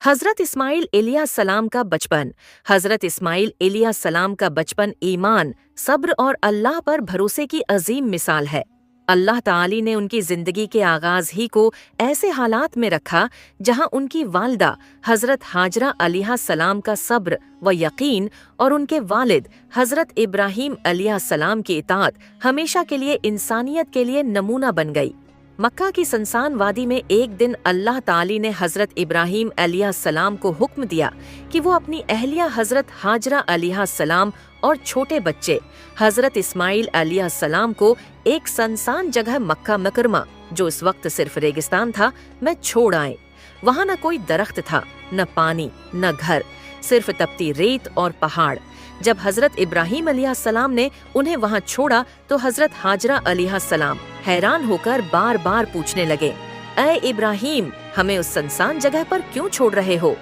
हज़रत इस्माइल अलैहिस्सलाम का बचपन। हज़रत इस्माइल अलैहिस्सलाम का बचपन ईमान, सब्र और अल्लाह पर भरोसे की अजीम मिसाल है। अल्लाह ताली ने उनकी ज़िंदगी के आगाज़ ही को ऐसे हालात में रखा जहां उनकी वालिदा हज़रत हाजरा अलैहिस्सलाम का सब्र व यकीन और उनके वालिद हज़रत इब्राहीम अलैहिस्सलाम की इताअत हमेशा के लिए इंसानियत के लिए नमूना बन गई। मक्का की सनसान वादी में एक दिन अल्लाह ताली ने हज़रत इब्राहीम अलैहिस्सलाम को हुक्म दिया कि वो अपनी अहलिया हज़रत हाजरा अलैहिस्सलाम और छोटे बच्चे हज़रत इस्माइल अलैहिस्सलाम को एक सनसान जगह मक्का मुकरमा, जो इस वक्त सिर्फ रेगिस्तान था, में छोड़ आए। वहाँ न कोई दरख्त था, न पानी, न घर, सिर्फ तपती रेत और पहाड़। जब हज़रत इब्राहीम अलैहिस्सलाम ने उन्हें वहाँ छोड़ा तो हज़रत हाजरा अलैहिस्सलाम हैरान होकर बार बार पूछने लगे, ऐ इब्राहीम, हमें उस सनसान जगह पर क्यों छोड़ रहे हो?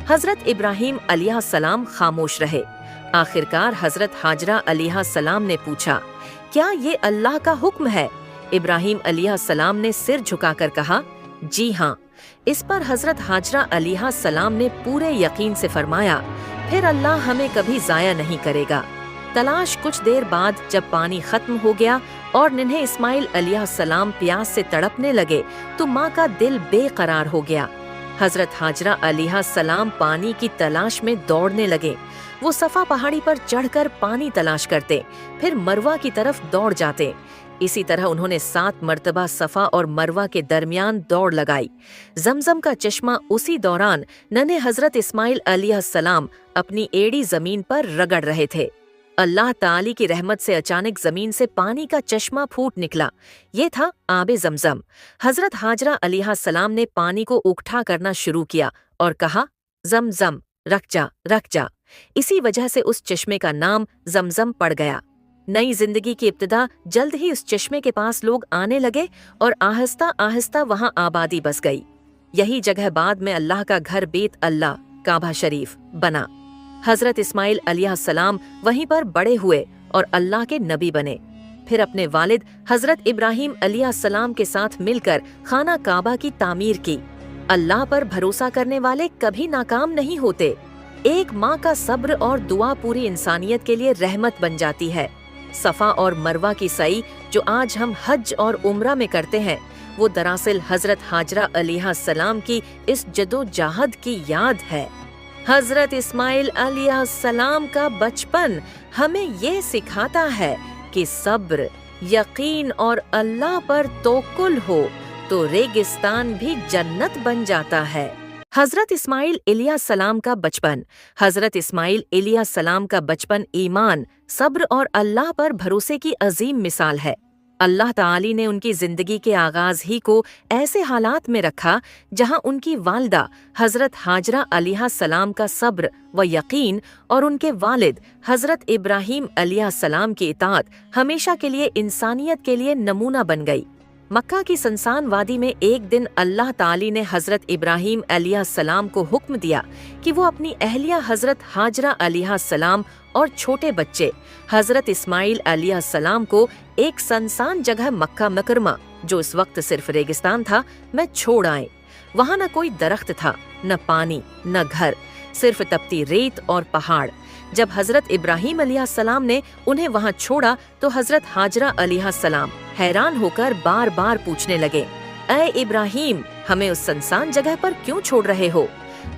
हज़रत इब्राहीम अलैहिस्सलाम खामोश रहे। आखिरकार हज़रत हाजरा अलैहिस्सलाम ने पूछा, क्या ये अल्लाह का हुक्म है? इब्राहीम अलैहिस्सलाम ने सिर झुकाकर कहा, जी हाँ। इस पर हज़रत हाजरा अलैहिस्सलाम ने पूरे यकीन से फरमाया, फिर अल्लाह हमें कभी ज़ाया नहीं करेगा। तलाश कुछ देर बाद जब पानी खत्म हो गया और नन्हे इस्माइल अलैहिस्सलाम प्यास से तड़पने लगे तो माँ का दिल बेकरार हो गया। हज़रत हाजरा अलैहिस्सलाम पानी की तलाश में दौड़ने लगे। वो सफ़ा पहाड़ी पर चढ़कर पानी तलाश करते, फिर मरवा की तरफ दौड़ जाते। इसी तरह उन्होंने 7 मर्तबा सफ़ा और मरवा के दरमियान दौड़ लगाई। जमजम का चश्मा उसी दौरान नन्हे हज़रत इस्माइल अलैहिस्सलाम अपनी एड़ी ज़मीन पर रगड़ रहे थे। अल्लाह ताली की रहमत से अचानक ज़मीन से पानी का चश्मा फूट निकला। ये था आबे ज़मज़म। हज़रत हाजरा अलैहिस्सलाम ने पानी को उकठा करना शुरू किया और कहा, ज़मज़म, रख जा, रख जा। इसी वजह से उस चश्मे का नाम ज़मज़म पड़ गया। नई जिंदगी की इब्तिदा जल्द ही उस चश्मे के पास लोग आने लगे और आहिस्ता आहिस्ता वहाँ आबादी बस गई। यही जगह बाद में अल्लाह का घर बेत अल्लाह काबा शरीफ बना। हज़रत इस्माइल अलैहिस्सलाम वहीं पर बड़े हुए और अल्लाह के नबी बने। फिर अपने वालिद हज़रत इब्राहीम अलैहिस्सलाम के साथ मिलकर खाना काबा की तामीर की। अल्लाह पर भरोसा करने वाले कभी नाकाम नहीं होते। एक माँ का सब्र और दुआ पूरी इंसानियत के लिए रहमत बन जाती है। सफ़ा और मरवा की सई जो आज हम हज और उम्रा में करते हैं, वो दरअसल हज़रत हाजरा अलैहिस्सलाम की इस जदोजहद की याद है। हज़रत इस्माइल अलैहिस्सलाम का बचपन हमें ये सिखाता है कि सब्र, यकीन और अल्लाह पर तवक्कुल हो तो रेगिस्तान भी जन्नत बन जाता है। हज़रत इस्माइल अलैहिस्सलाम का बचपन। हज़रत इस्माइल अलैहिस्सलाम का बचपन ईमान, सब्र और अल्लाह पर भरोसे की अजीम मिसाल है। अल्लाह ताली ने उनकी ज़िंदगी के आगाज़ ही को ऐसे हालात में रखा जहां उनकी वालिदा हज़रत हाजरा अलैहिस्सलाम का सब्र व यकीन और उनके वालिद हज़रत इब्राहीम अलैहिस्सलाम की इताअत हमेशा के लिए इंसानियत के लिए नमूना बन गई। मक्का की सनसान वादी में एक दिन अल्लाह ताली ने हज़रत इब्राहीम अलैहिस्सलाम को हुक्म दिया कि वो अपनी अहलिया हज़रत हाजरा अलैहिस्सलाम और छोटे बच्चे हज़रत इस्माइल अलैहिस्सलाम को एक सनसान जगह मक्का मुकरमा, जो इस वक्त सिर्फ रेगिस्तान था, में छोड़ आए। वहाँ न कोई दरख्त था, न पानी, न घर, सिर्फ तपती रेत और पहाड़। जब हज़रत इब्राहीम अलैहिस्सलाम ने उन्हें वहाँ छोड़ा तो हज़रत हाजरा अलैहिस्सलाम हैरान होकर बार बार पूछने लगे, ऐ इब्राहीम, हमें उस सनसान जगह पर क्यों छोड़ रहे हो?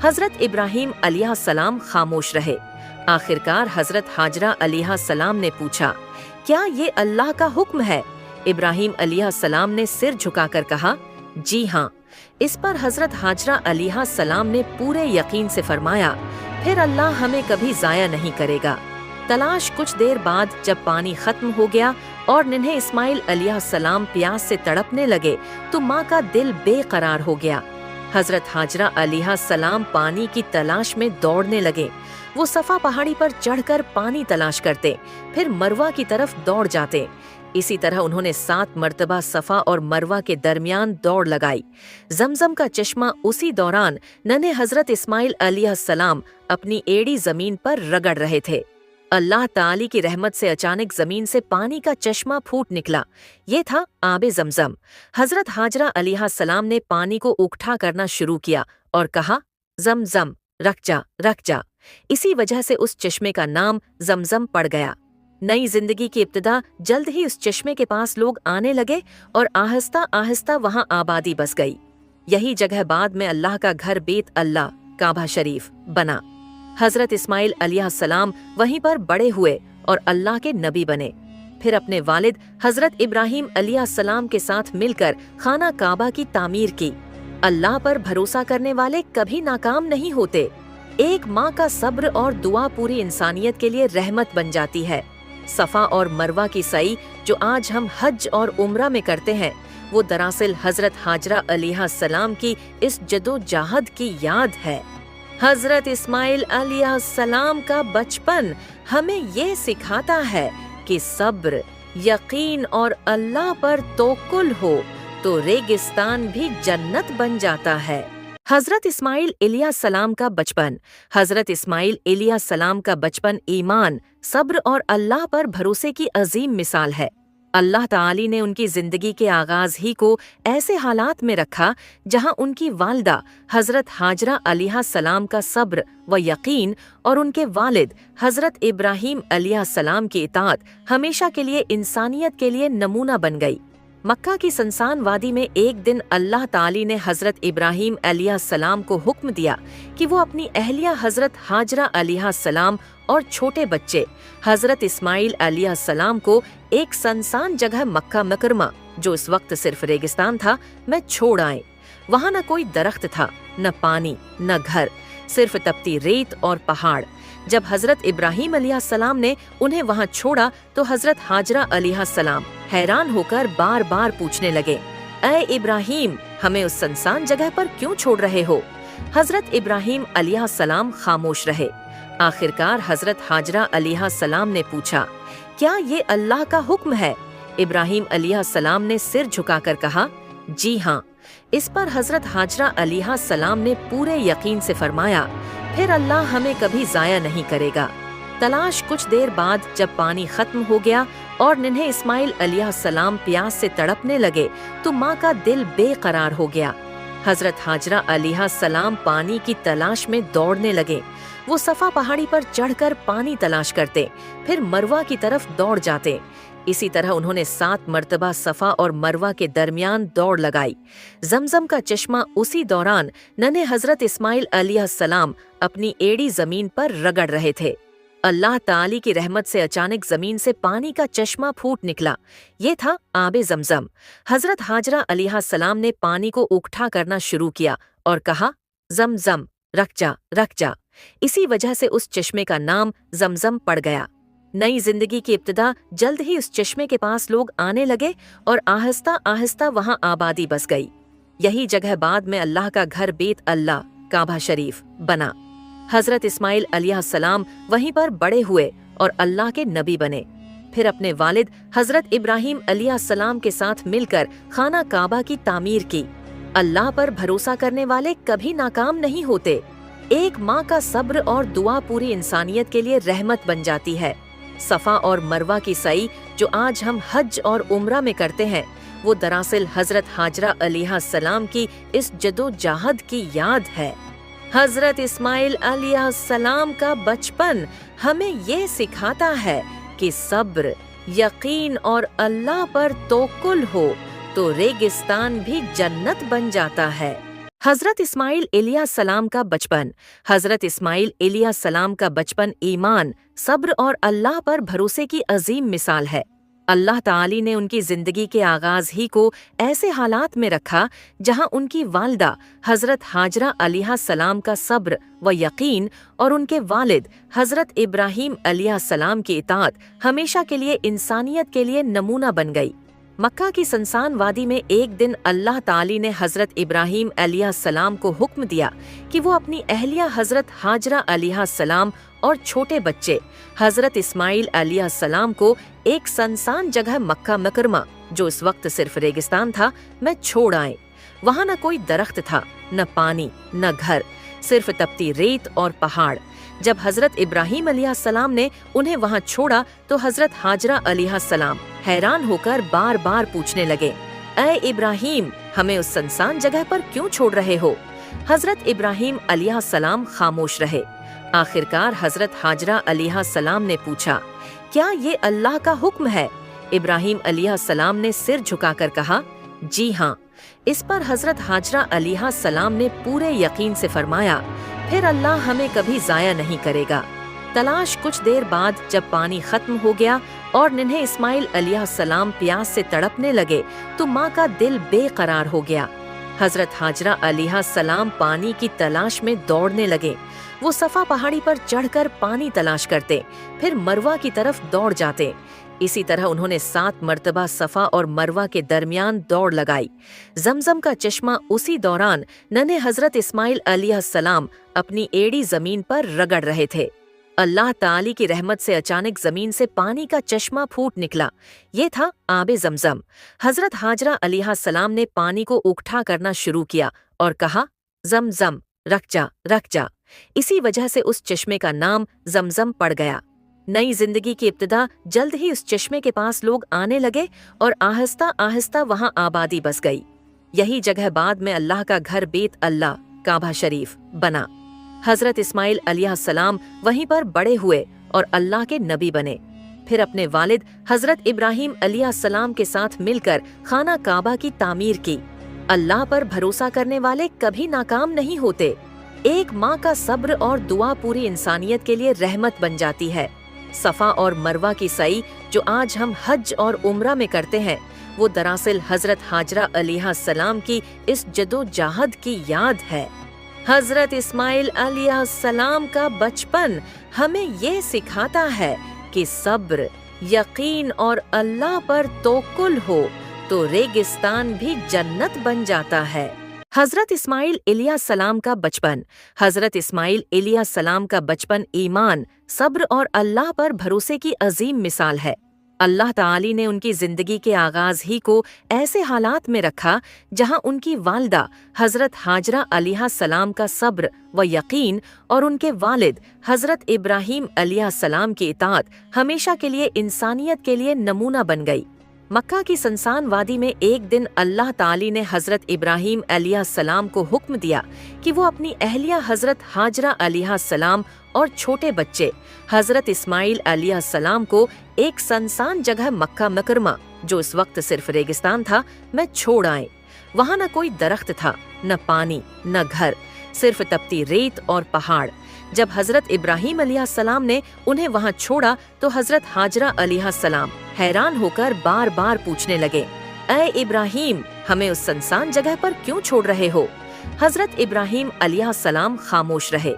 हज़रत इब्राहीम अलैहिस्सलाम खामोश रहे। आखिरकार हज़रत हाजरा अलैहिस्सलाम ने पूछा, क्या ये अल्लाह का हुक्म है? इब्राहीम अलैहिस्सलाम ने सिर झुकाकर कहा, जी हाँ। इस पर हज़रत हाजरा अलैहिस्सलाम ने पूरे यकीन से फरमाया, फिर अल्लाह हमें कभी ज़ाया नहीं करेगा। तलाश कुछ देर बाद जब पानी खत्म हो गया और नन्हे इस्माइल अलैहिस्सलाम प्यास से तड़पने लगे तो माँ का दिल बेकरार हो गया। हज़रत हाजरा अलैहिस्सलाम पानी की तलाश में दौड़ने लगे। वो सफ़ा पहाड़ी पर चढ़कर पानी तलाश करते, फिर मरवा की तरफ दौड़ जाते। इसी तरह उन्होंने 7 मर्तबा सफ़ा और मरवा के दरमियान दौड़ लगाई। जमजम का चश्मा उसी दौरान नन्हे हज़रत इस्माइल अलैहिस्सलाम अपनी एड़ी ज़मीन पर रगड़ रहे थे। अल्लाह ताली की रहमत से अचानक ज़मीन से पानी का चश्मा फूट निकला। ये था आबे ज़मज़म। हज़रत हाजरा अलैहिस्सलाम ने पानी को उकठा करना शुरू किया और कहा, जमजम, रख जा। इसी वजह से उस चश्मे का नाम जमजम पड़ गया। नई जिंदगी की इब्तिदा जल्द ही उस चश्मे के पास लोग आने लगे और आहिस्ता आहिस्ता वहां आबादी बस गई। यही जगह बाद में अल्लाह का घर बेत अल्लाह काबा शरीफ बना। हजरत इस्माइल अलैहिस्सलाम वहीं पर बड़े हुए और अल्लाह के नबी बने। फिर अपने वालिद हजरत इब्राहीम अलैहिस्सलाम के साथ मिलकर खाना काबा की तामीर की। अल्लाह पर भरोसा करने वाले कभी नाकाम नहीं होते। एक माँ का सब्र और दुआ पूरी इंसानियत के लिए रहमत बन जाती है। सफा और मरवा की सई जो आज हम हज और उम्रा में करते हैं, वो दरअसल हजरत हाजरा अलैहिस्सलाम की इस जदोजहद की याद है। हजरत इस्माइल अलैहिस्सलाम का बचपन हमें ये सिखाता है कि सब्र, यकीन और अल्लाह पर तवक्कुल हो तो रेगिस्तान भी जन्नत बन जाता है। हजरत इस्माइल अलैहिस्सलाम का बचपन हजरत इस्माइल अलैहिस्सलाम का बचपन ईमान, सब्र और अल्लाह पर भरोसे की अजीम मिसाल है। अल्लाह ताली ने उनकी जिंदगी के आगाज ही को ऐसे हालात में रखा जहां उनकी वालिदा हजरत हाजरा अलैहिस्सलाम का सब्र व यकीन और उनके वालिद हजरत इब्राहीम अलैहिस्सलाम की इताअत हमेशा के लिए इंसानियत के लिए नमूना बन गई। मक्का की सनसान वादी में एक दिन अल्लाह ताली ने हजरत इब्राहीम अलैहिस्सलाम को हुक्म दिया कि वो अपनी अहलिया हजरत हाजरा अलैहिस्सलाम और छोटे बच्चे हजरत इस्माइल अलैहिस्सलाम को एक सनसान जगह मक्का मुकरमा, जो इस वक्त सिर्फ रेगिस्तान था, में छोड़ आए। वहाँ न कोई दरख्त था, न पानी, न घर, सिर्फ तपती रेत और पहाड़। जब हजरत इब्राहीम अलैहिस्सलाम ने उन्हें वहाँ छोड़ा तो हजरत हाजरा अलैहिस्सलाम हैरान होकर बार बार पूछने लगे, ऐ इब्राहीम, हमें उस सनसान जगह पर क्यों छोड़ रहे हो? हजरत इब्राहीम अलैहिस्सलाम खामोश रहे। आखिरकार हजरत हाजरा अलैहिस्सलाम ने पूछा, क्या ये अल्लाह का हुक्म है? इब्राहीम अलैहिस्सलाम ने सिर झुकाकर कहा, जी हाँ। इस पर हजरत हाजरा अलैहिस्सलाम ने पूरे यकीन से फरमाया, फिर अल्लाह हमें कभी जाया नहीं करेगा। तलाश कुछ देर बाद जब पानी खत्म हो गया और नन्हे इस्माइल अलैहिस्सलाम प्यास से तड़पने लगे तो माँ का दिल बेकरार हो गया। हजरत हाजरा अलैहिस्सलाम पानी की तलाश में दौड़ने लगे। वो सफा पहाड़ी पर चढ़कर पानी तलाश करते, फिर मरवा की तरफ दौड़ जाते। इसी तरह उन्होंने 7 मर्तबा सफा और मरवा के दरमियान दौड़ लगाई। जमजम का चश्मा उसी दौरान नन्हे हजरत इस्माइल अलैहिस्सलाम अपनी एड़ी जमीन पर रगड़ रहे थे। अल्लाह ताली की रहमत से अचानक जमीन से पानी का चश्मा फूट निकला। ये था आबे जमजम। हजरत हाजरा अलैहिस्सलाम ने पानी को उकठा करना शुरू किया और कहा, जमजम, रख जा। इसी वजह से उस चश्मे का नाम जमजम पड़ गया। नई जिंदगी की इब्तिदा जल्द ही उस चश्मे के पास लोग आने लगे और आहिस्ता आहिस्ता वहां आबादी बस गई। यही जगह बाद में अल्लाह का घर बेत अल्लाह काबा शरीफ बना। हजरत इस्माइल अलैहिस्सलाम वहीं पर बड़े हुए और अल्लाह के नबी बने। फिर अपने वालिद हजरत इब्राहीम अलैहिस्सलाम के साथ मिलकर खाना काबा की तामीर की। अल्लाह पर भरोसा करने वाले कभी नाकाम नहीं होते। एक माँ का सब्र और दुआ पूरी इंसानियत के लिए रहमत बन जाती है। सफा और मरवा की सई जो आज हम हज और उम्रा में करते हैं, वो दरअसल हजरत हाजरा अलैहिस्सलाम की इस जदोजहद की याद है। हजरत इस्माइल अलैहिस्सलाम का बचपन हमें ये सिखाता है कि सब्र, यकीन और अल्लाह पर तवक्कुल हो तो रेगिस्तान भी जन्नत बन जाता है। हजरत इस्माइल अलैहिस्सलाम का बचपन हजरत इस्माइल अलैहिस्सलाम का बचपन ईमान, सब्र और अल्लाह पर भरोसे की अजीम मिसाल है। अल्लाह ताली ने उनकी जिंदगी के आगाज ही को ऐसे हालात में रखा जहां उनकी वालिदा हजरत हाजरा अलैहिस्सलाम का सब्र व यकीन और उनके वालिद हजरत इब्राहीम अलैहिस्सलाम की इताअत हमेशा के लिए इंसानियत के लिए नमूना बन गई। मक्का की सनसान वादी में एक दिन अल्लाह ताली ने हजरत इब्राहीम अलैहिस्सलाम को हुक्म दिया कि वो अपनी अहलिया हजरत हाजरा अलैहिस्सलाम और छोटे बच्चे हजरत इस्माइल अलैहिस्सलाम को एक सनसान जगह मक्का मुकरमा, जो इस वक्त सिर्फ रेगिस्तान था, में छोड़ आए। वहाँ न कोई दरख्त था, न पानी, न घर, सिर्फ तपती रेत और पहाड़। जब हजरत इब्राहीम अलैहिस्सलाम ने उन्हें वहाँ छोड़ा तो हजरत हाजरा अलैहिस्सलाम हैरान होकर बार बार पूछने लगे, ऐ इब्राहीम, हमें उस सनसान जगह पर क्यों छोड़ रहे हो? हजरत इब्राहीम अलैहिस्सलाम खामोश रहे। आखिरकार हजरत हाजरा अलैहिस्सलाम ने पूछा, क्या ये अल्लाह का हुक्म है? इब्राहीम अलैहिस्सलाम ने सिर झुकाकर कहा, जी हाँ। इस पर हजरत हाजरा अलैहिस्सलाम ने पूरे यकीन से फरमाया, फिर अल्लाह हमें कभी जाया नहीं करेगा। तलाश कुछ देर बाद जब पानी खत्म हो गया और नन्हे इस्माइल अलैहिस्सलाम प्यास से तड़पने लगे तो माँ का दिल बेकरार हो गया। हजरत हाजरा अलैहिस्सलाम पानी की तलाश में दौड़ने लगे। वो सफा पहाड़ी पर चढ़कर पानी तलाश करते, फिर मरवा की तरफ दौड़ जाते। इसी तरह उन्होंने 7 मर्तबा सफा और मरवा के दरमियान दौड़ लगाई। जमजम का चश्मा उसी दौरान नन्हे हजरत इस्माइल अलैहिस्सलाम अपनी एड़ी जमीन पर रगड़ रहे थे। अल्लाह ताली की रहमत से अचानक जमीन से पानी का चश्मा फूट निकला। ये था आबे जमजम। हजरत हाजरा अलैहिस्सलाम ने पानी को उकठा करना शुरू किया और कहा, जमजम रख जा, रख जा। इसी वजह से उस चश्मे का नाम जमजम पड़ गया। नई जिंदगी की इब्तिदा जल्द ही उस चश्मे के पास लोग आने लगे और आहिस्ता आहिस्ता वहां आबादी बस गई। यही जगह बाद में अल्लाह का घर बेत अल्लाह काबा शरीफ बना। हजरत इस्माइल अलैहिस्सलाम वहीं पर बड़े हुए और अल्लाह के नबी बने। फिर अपने वालिद हजरत इब्राहीम अलैहिस्सलाम के साथ मिलकर खाना काबा की तामीर की। अल्लाह पर भरोसा करने वाले कभी नाकाम नहीं होते। एक माँ का सब्र और दुआ पूरी इंसानियत के लिए रहमत बन जाती है। सफा और मरवा की सई जो आज हम हज और उम्रा में करते हैं, वो दरअसल हजरत हाजरा अलैहिस्सलाम की इस जदोजहद की याद है। हजरत इस्माइल अलैहिस्सलाम का बचपन हमें ये सिखाता है कि सब्र, यकीन और अल्लाह पर तवक्कुल हो तो रेगिस्तान भी जन्नत बन जाता है। हजरत इस्माइल अलैहिस्सलाम का बचपन हजरत इस्माइल अलैहिस्सलाम का बचपन ईमान, सब्र और अल्लाह पर भरोसे की अजीम मिसाल है। अल्लाह ताली ने उनकी जिंदगी के आगाज ही को ऐसे हालात में रखा जहां उनकी वालिदा हजरत हाजरा अलैहिस्सलाम का सब्र व यकीन और उनके वालिद हजरत इब्राहीम अलैहिस्सलाम की इताअत हमेशा के लिए इंसानियत के लिए नमूना बन गई। मक्का की सनसान वादी में एक दिन अल्लाह ताली ने हजरत इब्राहीम अलैहिस्सलाम को हुक्म दिया कि वो अपनी अहलिया हजरत हाजरा अलैहिस्सलाम और छोटे बच्चे हजरत इस्माइल अलैहिस्सलाम को एक सनसान जगह मक्का मुकरमा, जो इस वक्त सिर्फ रेगिस्तान था, में छोड़ आए। वहाँ न कोई दरख्त था, न पानी, न घर, सिर्फ तपती रेत और पहाड़। जब हजरत इब्राहीम अलैहिस्सलाम ने उन्हें वहाँ छोड़ा तो हजरत हाजरा अलैहिस्सलाम हैरान होकर बार बार पूछने लगे, ऐ इब्राहीम, हमें उस सनसान जगह पर क्यों छोड़ रहे हो? हजरत इब्राहीम अलैहिस्सलाम खामोश रहे।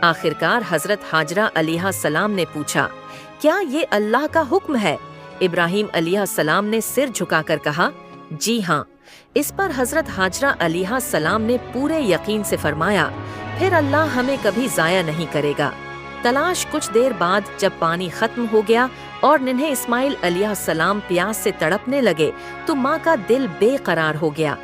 आखिरकार हजरत हाजरा अलैहिस्सलाम ने पूछा, क्या ये अल्लाह का हुक्म है? इब्राहीम अलैहिस्सलाम ने सिर झुकाकर कहा, जी हाँ। इस पर हजरत हाजरा अलैहिस्सलाम ने पूरे यकीन से फरमाया, फिर अल्लाह हमें कभी जाया नहीं करेगा। तलाश कुछ देर बाद जब पानी खत्म हो गया और नन्हे इस्माइल अलैहिस्सलाम प्यास से तड़पने लगे तो माँ का दिल बेकरार हो गया।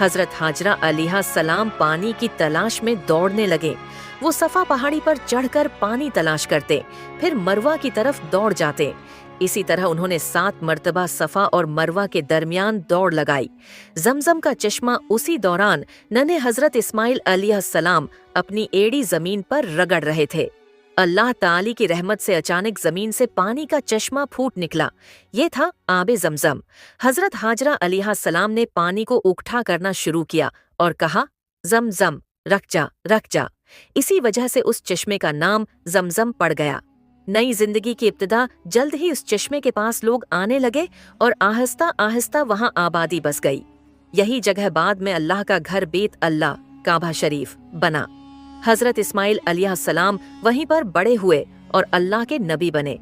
हजरत हाजरा अलैहिस्सलाम पानी की तलाश में दौड़ने लगे। वो सफा पहाड़ी पर चढ़कर पानी तलाश करते, फिर मरवा की तरफ दौड़ जाते। इसी तरह उन्होंने 7 मर्तबा सफा और मरवा के दरमियान दौड़ लगाई। जमजम का चश्मा उसी दौरान नन्हे हजरत इस्माइल अलैहिस्सलाम अपनी एड़ी जमीन पर रगड़ रहे थे। अल्लाह ताली की रहमत से अचानक जमीन से पानी का चश्मा फूट निकला। ये था आबे जमजम। हजरत हाजरा अलैहिस्सलाम ने पानी को उकठा करना शुरू किया और कहा, जमजम रख जा, रख जा। इसी वजह से उस चश्मे का नाम जमजम पड़ गया। नई जिंदगी की इब्तिदा जल्द ही उस चश्मे के पास लोग आने लगे और आहिस्ता आहिस्ता वहां आबादी बस गई। यही जगह बाद में अल्लाह का घर बेत अल्लाह काबा शरीफ बना। हजरत इस्माइल अलैहिस्सलाम वहीं पर बड़े हुए और अल्लाह के नबी बने।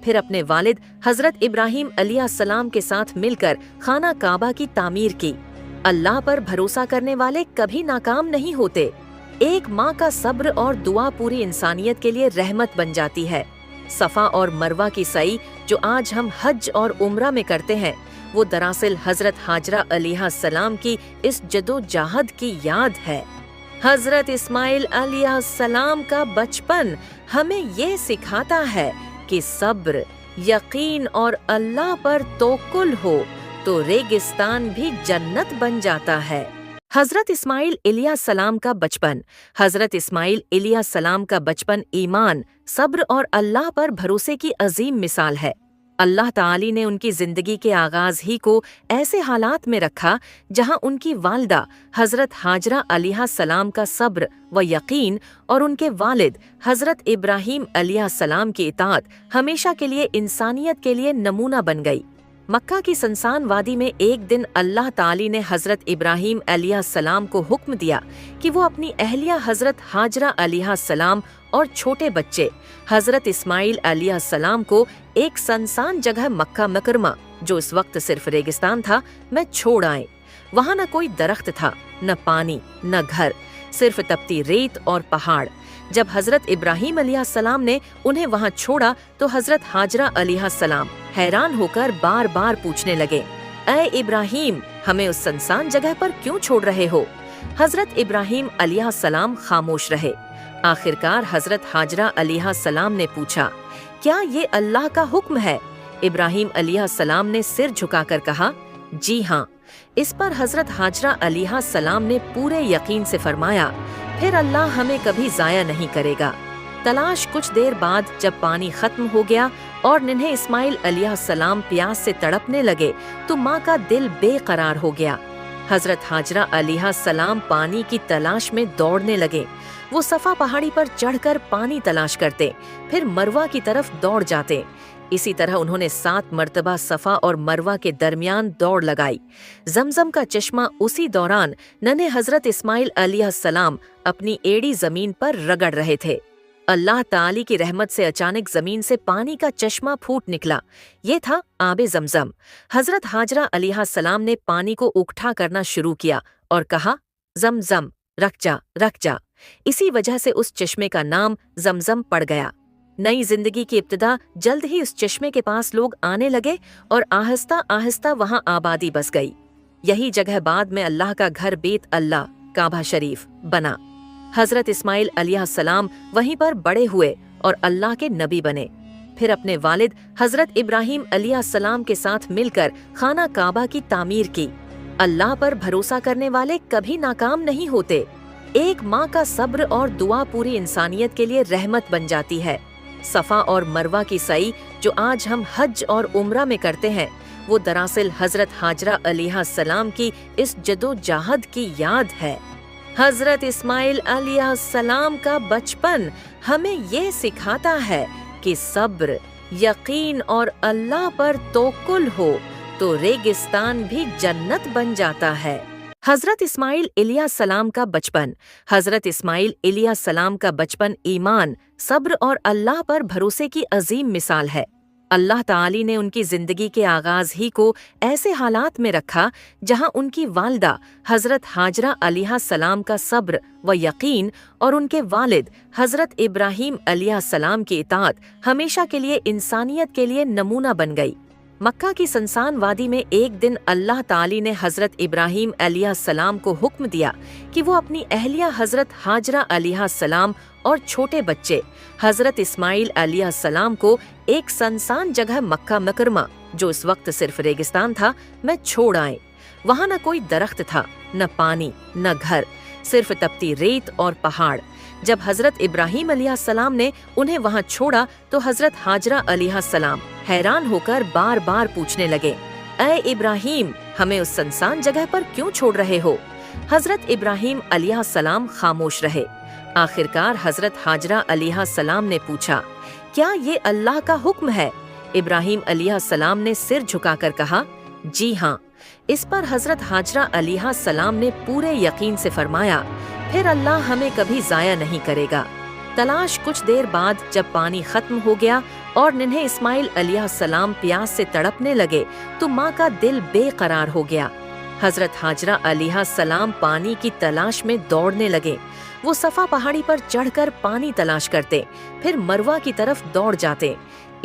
फिर अपने वालिद हजरत इब्राहीम अलैहिस्सलाम के साथ मिलकर खाना काबा की तामीर की। अल्लाह पर भरोसा करने वाले कभी नाकाम नहीं होते। एक माँ का सब्र और दुआ पूरी इंसानियत के लिए रहमत बन जाती है। सफा और मरवा की सई जो आज हम हज और उम्रा में करते हैं, वो दरअसल हजरत हाजरा अलैहिस्सलाम की इस जदोजहद की याद है। हजरत इस्माइल अलैहिस्सलाम का बचपन हमें ये सिखाता है कि सब्र, यकीन और अल्लाह पर तवक्कुल हो तो रेगिस्तान भी जन्नत बन जाता है। हज़रत इस्माइल अलैहिस्सलाम का बचपन। हज़रत इस्माइल अलैहिस्सलाम का बचपन ईमान, सब्र और अल्लाह पर भरोसे की अजीम मिसाल है। अल्लाह ताली ने उनकी ज़िंदगी के आगाज़ ही को ऐसे हालात में रखा जहां उनकी वालिदा हज़रत हाजरा अलैहिस्सलाम का सब्र व यकीन और उनके वालिद हज़रत इब्राहीम अलैहिस्सलाम की इताअत हमेशा के लिए इंसानियत के लिए नमूना बन गई। मक्का की सनसान वादी में एक दिन अल्लाह ताली ने हज़रत इब्राहीम अलैहिस्सलाम को हुक्म दिया कि वो अपनी अहलिया हज़रत हाजरा अलैहिस्सलाम और छोटे बच्चे हज़रत इस्माइल अलैहिस्सलाम को एक सनसान जगह मक्का मुकरमा, जो इस वक्त सिर्फ रेगिस्तान था, में छोड़ आए। वहाँ न कोई दरख्त था, न पानी, न घर, सिर्फ तपती रेत और पहाड़। जब हज़रत इब्राहीम अलैहिस्सलाम ने उन्हें वहाँ छोड़ा तो हज़रत हाजरा अलैहिस्सलाम हैरान होकर बार बार पूछने लगे, ऐ इब्राहीम, हमें उस सनसान जगह पर क्यों छोड़ रहे हो? हज़रत इब्राहीम अलैहिस्सलाम खामोश रहे। आखिरकार हज़रत हाजरा अलैहिस्सलाम ने पूछा, क्या ये अल्लाह का हुक्म है? इब्राहीम अलैहिस्सलाम ने सिर झुकाकर कहा, जी हाँ। इस पर हज़रत हाजरा अलैहिस्सलाम ने पूरे यकीन से फरमाया, फिर अल्लाह हमें कभी ज़ाया नहीं करेगा। तलाश कुछ देर बाद जब पानी खत्म हो गया और नन्हे इस्माइल अलैहिस्सलाम प्यास से तड़पने लगे तो माँ का दिल बेकरार हो गया। हज़रत हाजरा अलैहिस्सलाम पानी की तलाश में दौड़ने लगे। वो सफ़ा पहाड़ी पर चढ़कर पानी तलाश करते, फिर मरवा की तरफ दौड़ जाते। इसी तरह उन्होंने 7 मर्तबा सफ़ा और मरवा के दरमियान दौड़ लगाई। जमजम का चश्मा उसी दौरान नन्हे हज़रत इस्माइल अलैहिस्सलाम अपनी एड़ी ज़मीन पर रगड़ रहे थे। अल्लाह ताली की रहमत से अचानक ज़मीन से पानी का चश्मा फूट निकला। ये था आबे ज़मज़म। हज़रत हाजरा अलैहिस्सलाम ने पानी को उकठा करना शुरू किया और कहा, ज़मज़म, रख जा, रख जा। इसी वजह से उस चश्मे का नाम ज़मज़म पड़ गया। नई जिंदगी की इब्तिदा जल्द ही उस चश्मे के पास लोग आने लगे और आहिस्ता आहिस्ता वहाँ आबादी बस गई। यही जगह बाद में अल्लाह का घर बेत अल्लाह काबा शरीफ बना। हज़रत इस्माइल अलैहिस्सलाम वहीं पर बड़े हुए और अल्लाह के नबी बने। फिर अपने वालिद हज़रत इब्राहीम अलैहिस्सलाम के साथ मिलकर खाना काबा की तामीर की। अल्लाह पर भरोसा करने वाले कभी नाकाम नहीं होते। एक माँ का सब्र और दुआ पूरी इंसानियत के लिए रहमत बन जाती है। सफ़ा और मरवा की सई जो आज हम हज और उम्रा में करते हैं, वो दरअसल हज़रत हाजरा अलैहिस्सलाम की इस जदोजहद की याद है। हज़रत इस्माइल अलैहिस्सलाम का बचपन हमें ये सिखाता है कि सब्र, यकीन और अल्लाह पर तवक्कुल हो तो रेगिस्तान भी जन्नत बन जाता है। हज़रत इस्माइल अलैहिस्सलाम का बचपन। हज़रत इस्माइल अलैहिस्सलाम का बचपन ईमान, सब्र और अल्लाह पर भरोसे की अजीम मिसाल है। अल्लाह ताली ने उनकी ज़िंदगी के आगाज़ ही को ऐसे हालात में रखा जहां उनकी वालिदा हज़रत हाजरा अलैहिस्सलाम का सब्र व यकीन और उनके वालिद हज़रत इब्राहीम अलैहिस्सलाम की इताअत हमेशा के लिए इंसानियत के लिए नमूना बन गई। मक्का की सनसान वादी में एक दिन अल्लाह ताली ने हज़रत इब्राहीम अलैहिस्सलाम को हुक्म दिया कि वो अपनी अहलिया हज़रत हाजरा अलैहिस्सलाम और छोटे बच्चे हज़रत इस्माइल अलैहिस्सलाम को एक सनसान जगह मक्का मुकरमा, जो इस वक्त सिर्फ रेगिस्तान था, में छोड़ आए। वहाँ न कोई दरख्त था, न पानी, न घर, सिर्फ तपती रेत और पहाड़। जब हज़रत इब्राहीम अलैहिस्सलाम ने उन्हें वहाँ छोड़ा तो हज़रत हाजरा अलैहिस्सलाम हैरान होकर बार बार पूछने लगे, ऐ इब्राहीम, हमें उस सनसान जगह पर क्यों छोड़ रहे हो? हज़रत इब्राहीम अलैहिस्सलाम खामोश रहे। आखिरकार हज़रत हाजरा अलैहिस्सलाम ने पूछा, क्या ये अल्लाह का हुक्म है? इब्राहीम अलैहिस्सलाम ने सिर झुकाकर कहा, जी हाँ। इस पर हज़रत हाजरा अलैहिस्सलाम ने पूरे यकीन से फरमाया, फिर अल्लाह हमें कभी ज़ाया नहीं करेगा। तलाश कुछ देर बाद जब पानी खत्म हो गया और नन्हे इस्माइल अलैहिस्सलाम प्यास से तड़पने लगे तो माँ का दिल बेकरार हो गया। हज़रत हाजरा अलैहिस्सलाम पानी की तलाश में दौड़ने लगे। वो सफ़ा पहाड़ी पर चढ़कर पानी तलाश करते, फिर मरवा की तरफ दौड़ जाते।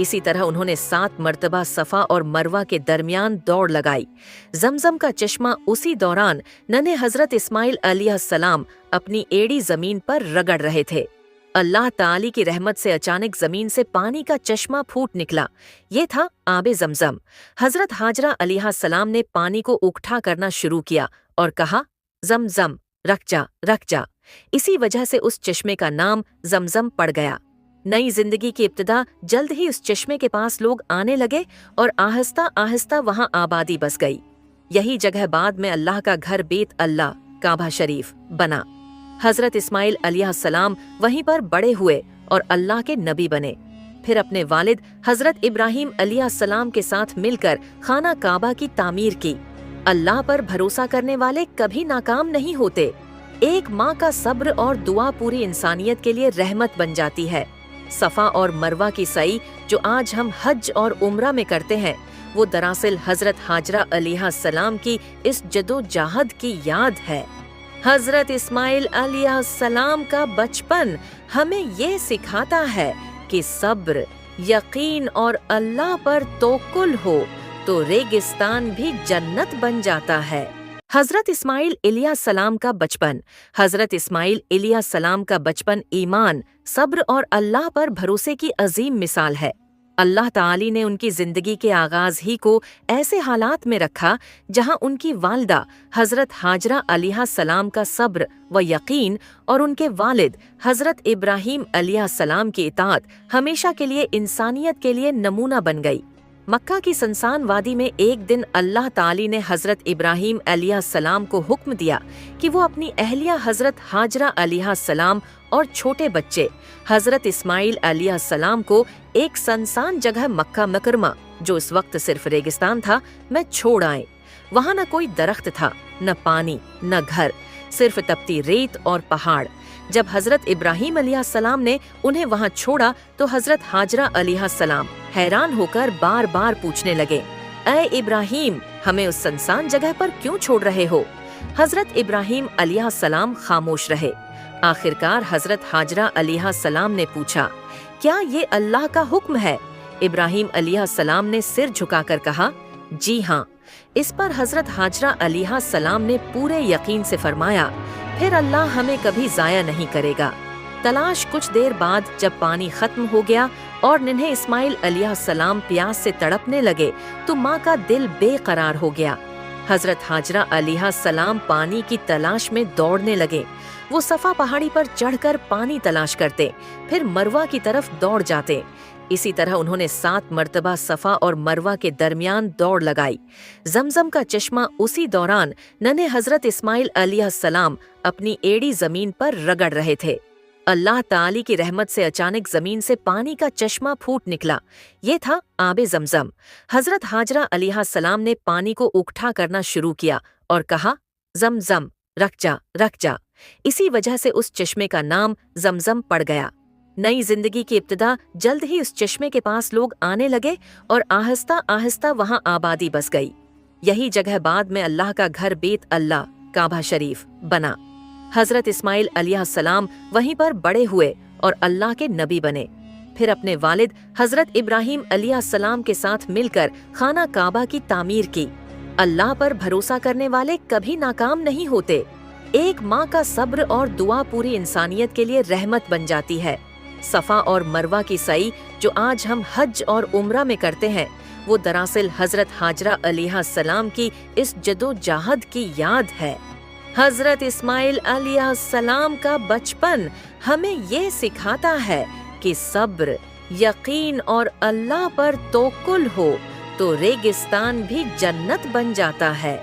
इसी तरह उन्होंने 7 मर्तबा सफ़ा और मरवा के दरमियान दौड़ लगाई। जमजम का चश्मा उसी दौरान नन्हे हज़रत इस्माइल अलैहिस्सलाम अपनी एड़ी ज़मीन पर रगड़ रहे थे। अल्लाह ताली की रहमत से अचानक ज़मीन से पानी का चश्मा फूट निकला। ये था आबे ज़मज़म। हज़रत हाजरा अलैहिस्सलाम ने पानी को उकठा करना शुरू किया और कहा, ज़मज़म, रख जा। इसी वजह से उस चश्मे का नाम ज़मज़म पड़ गया। नई जिंदगी की इब्तिदा जल्द ही उस चश्मे के पास लोग आने लगे और आहिस्ता आहिस्ता वहां आबादी बस गई। यही जगह बाद में अल्लाह का घर बेत अल्लाह काबा शरीफ बना। हजरत इस्माइल अलैहिस्सलाम वहीं पर बड़े हुए और अल्लाह के नबी बने। फिर अपने वालिद हजरत इब्राहीम अलैहिस्सलाम के साथ मिलकर खाना काबा की तामीर की। अल्लाह पर भरोसा करने वाले कभी नाकाम नहीं होते। एक माँ का सब्र और दुआ पूरी इंसानियत के लिए रहमत बन जाती है। सफा और मरवा की सई जो आज हम हज और उम्रा में करते हैं, वो दरअसल हजरत हाजरा अलैहिस्सलाम की इस जदोजहद की याद है। हजरत इस्माइल अलैहिस्सलाम का बचपन हमें ये सिखाता है कि सब्र, यकीन और अल्लाह पर तवक्कुल हो तो रेगिस्तान भी जन्नत बन जाता है। हजरत इस्माइल अलैहिस्सलाम का बचपन हजरत इस्माइल अलैहिस्सलाम का बचपन ईमान, सब्र और अल्लाह पर भरोसे की अजीम मिसाल है। अल्लाह ताली ने उनकी जिंदगी के आगाज ही को ऐसे हालात में रखा जहां उनकी वालिदा हजरत हाजरा अलैहिस्सलाम का सब्र व यकीन और उनके वालिद हजरत इब्राहीम अलैहिस्सलाम की इताअत हमेशा के लिए इंसानियत के लिए नमूना बन गई। मक्का की सनसान वादी में एक दिन अल्लाह ताली ने हजरत इब्राहीम अलैहिस्सलाम को हुक्म दिया कि वो अपनी अहलिया हजरत हाजरा अलैहिस्सलाम और छोटे बच्चे हजरत इस्माइल अलैहिस्सलाम को एक सनसान जगह मक्का मुकरमा, जो इस वक्त सिर्फ रेगिस्तान था, में छोड़ आए। वहाँ न कोई दरख्त था, न पानी, न घर, सिर्फ तपती रेत और पहाड़। जब हजरत इब्राहीम अलैहिस्सलाम ने उन्हें वहाँ छोड़ा तो हजरत हाजरा अलैहिस्सलाम हैरान होकर बार बार पूछने लगे, ऐ इब्राहीम, हमें उस सनसान जगह पर क्यों छोड़ रहे हो? हजरत इब्राहीम अलैहिस्सलाम खामोश रहे। आखिरकार हजरत हाजरा अलैहिस्सलाम ने पूछा, क्या ये अल्लाह का हुक्म है? इब्राहीम अलैहिस्सलाम ने सिर झुकाकर कहा, जी हाँ। इस पर हजरत हाजरा अलैहिस्सलाम ने पूरे यकीन से फरमाया, फिर अल्लाह हमें कभी जाया नहीं करेगा। तलाश कुछ देर बाद जब पानी खत्म हो गया और नन्हे इस्माइल अलैहिस्सलाम प्यास से तड़पने लगे तो माँ का दिल बेकरार हो गया। हजरत हाजरा अलैहिस्सलाम पानी की तलाश में दौड़ने लगे। वो सफा पहाड़ी पर चढ़कर पानी तलाश करते, फिर मरवा की तरफ दौड़ जाते। इसी तरह उन्होंने 7 मर्तबा सफा और मरवा के दरमियान दौड़ लगाई। जमजम का चश्मा उसी दौरान नन्हे हजरत इस्माइल अलैहिस्सलाम अपनी एड़ी जमीन पर रगड़ रहे थे। अल्लाह ताली की रहमत से अचानक जमीन से पानी का चश्मा फूट निकला। ये था आबे जमजम। हजरत हाजरा अलैहिस्सलाम ने पानी को उकठा करना शुरू किया और कहा, जमजम, रख जा। इसी वजह से उस चश्मे का नाम जमजम पड़ गया। नई जिंदगी की इब्तिदा जल्द ही उस चश्मे के पास लोग आने लगे और आहिस्ता आहिस्ता वहां आबादी बस गई। यही जगह बाद में अल्लाह का घर बेत अल्लाह काबा शरीफ बना। हजरत इस्माइल अलैहिस्सलाम वहीं पर बड़े हुए और अल्लाह के नबी बने। फिर अपने वालिद हजरत इब्राहीम अलैहिस्सलाम के साथ मिलकर खाना काबा की तामीर की। अल्लाह पर भरोसा करने वाले कभी नाकाम नहीं होते। एक माँ का सब्र और दुआ पूरी इंसानियत के लिए रहमत बन जाती है। सफा और मरवा की सई जो आज हम हज और उम्रा में करते हैं, वो दरअसल हजरत हाजरा अलैहिस्सलाम की इस जदोजहद की याद है। हजरत इस्माइल अलैहिस्सलाम का बचपन हमें ये सिखाता है कि सब्र, यकीन और अल्लाह पर तवक्कुल हो तो रेगिस्तान भी जन्नत बन जाता है।